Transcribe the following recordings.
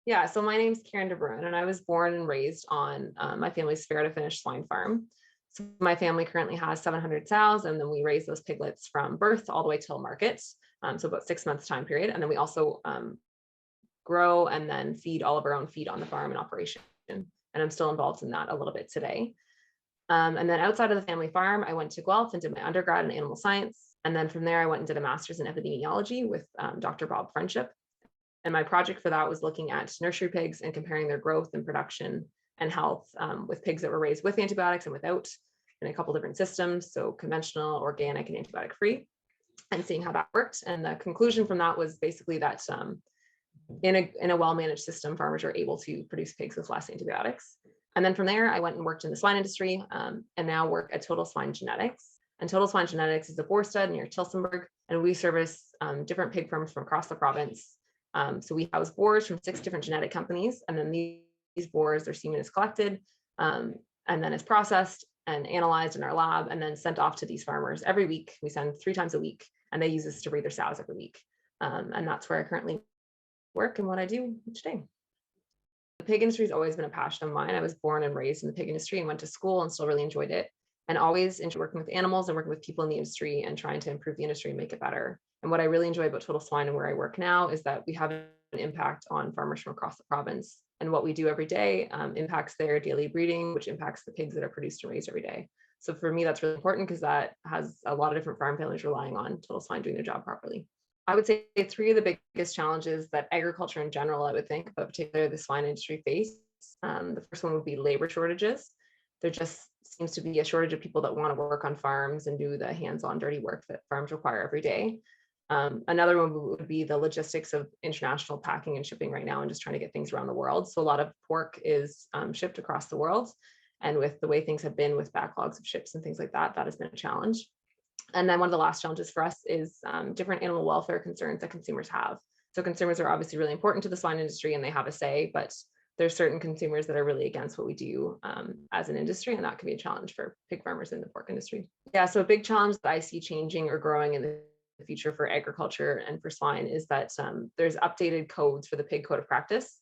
Yeah, so my name's Karen De Bruin, and I was born and raised on my family's fair to finish swine farm. So my family currently has 700 sows, and then we raise those piglets from birth all the way till market. So about 6 months time period, and then we also grow and then feed all of our own feed on the farm and operation. And I'm still involved in that a little bit today. And then outside of the family farm, I went to Guelph and did my undergrad in animal science. And then from there, I went and did a master's in epidemiology with Dr. Bob Friendship. And my project for that was looking at nursery pigs and comparing their growth and production and health with pigs that were raised with antibiotics and without in a couple different systems, so conventional, organic, and antibiotic free, and seeing how that worked. And the conclusion from that was basically that in a well-managed system, farmers are able to produce pigs with less antibiotics. And then from there, I went and worked in the swine industry and now work at Total Swine Genetics. And Total Swine Genetics is a boar stud near Tilsonburg, and we service different pig farms from across the province. So we house boars from 6 different genetic companies, and then these boars, their semen is collected and then is processed and analyzed in our lab and then sent off to these farmers every week. We send 3 times a week, and they use this to breed their sows every week. And that's where I currently work and what I do each day. The pig industry has always been a passion of mine. I was born and raised in the pig industry and went to school and still really enjoyed it, and always enjoyed working with animals and working with people in the industry and trying to improve the industry and make it better. And what I really enjoy about Total Swine and where I work now is that we have an impact on farmers from across the province. And what we do every day impacts their daily breeding, which impacts the pigs that are produced and raised every day. So for me, that's really important because that has a lot of different farm families relying on Total Swine doing their job properly. I would say 3 of the biggest challenges that agriculture in general, I would think, but particularly the swine industry face. The first one would be labor shortages. There just seems to be a shortage of people that want to work on farms and do the hands-on dirty work that farms require every day. Another one would be the logistics of international packing and shipping right now and just trying to get things around the world. So a lot of pork is shipped across the world. And with the way things have been with backlogs of ships and things like that, that has been a challenge. And then one of the last challenges for us is different animal welfare concerns that consumers have. So consumers are obviously really important to the swine industry and they have a say, but there's certain consumers that are really against what we do as an industry, and that can be a challenge for pig farmers in the pork industry. Yeah, so a big challenge that I see changing or growing in the future for agriculture and for swine is that there's updated codes for the pig code of practice.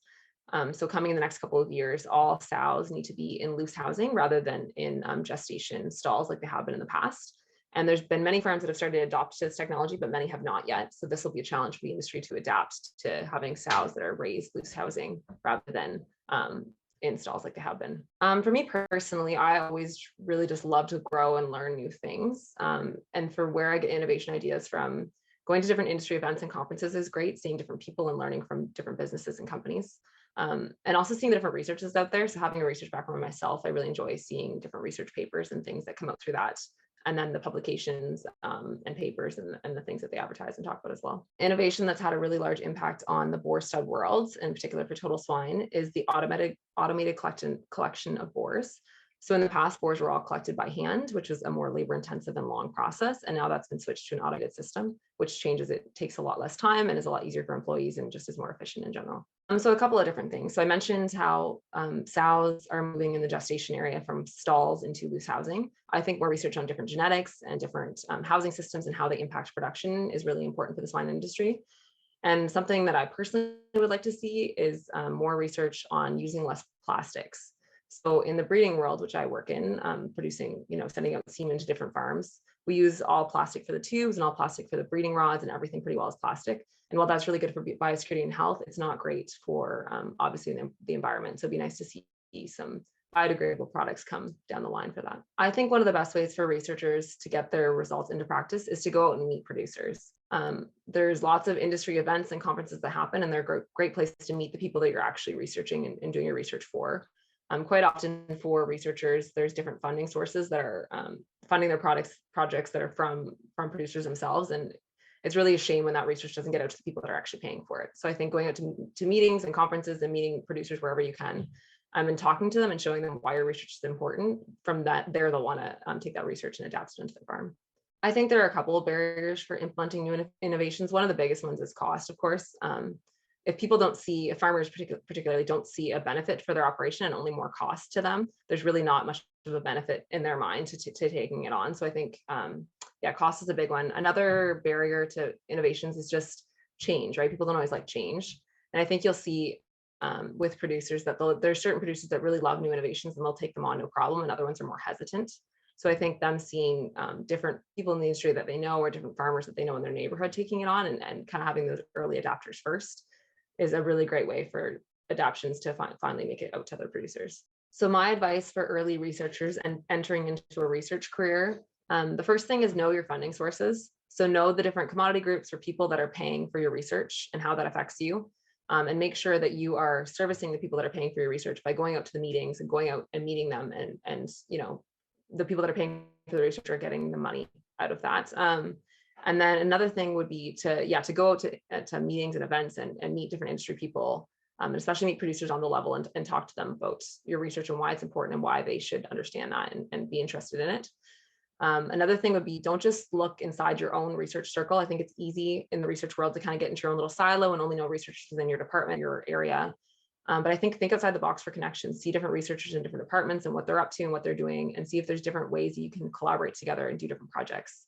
So coming in the next couple of years, all sows need to be in loose housing rather than in gestation stalls like they have been in the past. And there's been many farms that have started to adopt this technology, but many have not yet. So this will be a challenge for the industry to adapt to having sows that are raised loose housing rather than in stalls like they have been. For me personally, I always really just love to grow and learn new things. And for where I get innovation ideas from, going to different industry events and conferences is great, seeing different people and learning from different businesses and companies. And also seeing the different researchers out there. So having a research background myself, I really enjoy seeing different research papers and things that come out through that, and then the publications and papers and the things that they advertise and talk about as well. Innovation that's had a really large impact on the boar stud world, in particular for Total Swine, is the automated collection of boars. So in the past, boars were all collected by hand, which was a more labor intensive and long process. And now that's been switched to an automated system, which changes it takes a lot less time and is a lot easier for employees and just is more efficient in general. So a couple of different things. So I mentioned how sows are moving in the gestation area from stalls into loose housing. I think more research on different genetics and different housing systems and how they impact production is really important for the swine industry. And something that I personally would like to see is more research on using less plastics. So in the breeding world, which I work in, producing, sending out semen to different farms, we use all plastic for the tubes and all plastic for the breeding rods, and everything pretty well is plastic. And while that's really good for biosecurity and health, it's not great for obviously the environment. So it'd be nice to see some biodegradable products come down the line for that. I think one of the best ways for researchers to get their results into practice is to go out and meet producers. There's lots of industry events and conferences that happen, and they're great places to meet the people that you're actually researching and doing your research for. Quite often for researchers, there's different funding sources that are funding their projects that are from producers themselves. And it's really a shame when that research doesn't get out to the people that are actually paying for it. So I think going out to meetings and conferences and meeting producers wherever you can, and talking to them and showing them why your research is important, from that, they're the one to take that research and adapt it into the farm. I think there are a couple of barriers for implementing new innovations. One of the biggest ones is cost, of course. If farmers particularly don't see a benefit for their operation and only more cost to them, there's really not much of a benefit in their mind to taking it on. So I think, cost is a big one. Another barrier to innovations is just change, right? People don't always like change. And I think you'll see with producers that there's certain producers that really love new innovations and they'll take them on no problem, and other ones are more hesitant. So I think them seeing different people in the industry that they know, or different farmers that they know in their neighborhood taking it on, and kind of having those early adopters first is a really great way for adoptions to finally make it out to other producers. So my advice for early researchers and entering into a research career, the first thing is know your funding sources. So know the different commodity groups or people that are paying for your research and how that affects you. And make sure that you are servicing the people that are paying for your research by going out to the meetings and going out and meeting them, and the people that are paying for the research are getting the money out of that. And then another thing would be to go out to meetings and events and meet different industry people, and especially meet producers on the level, and talk to them about your research and why it's important and why they should understand that and be interested in it. Another thing would be, don't just look inside your own research circle. I think it's easy in the research world to kind of get into your own little silo and only know researchers in your department, your area. But I think outside the box for connections, see different researchers in different departments and what they're up to and what they're doing, and see if there's different ways you can collaborate together and do different projects.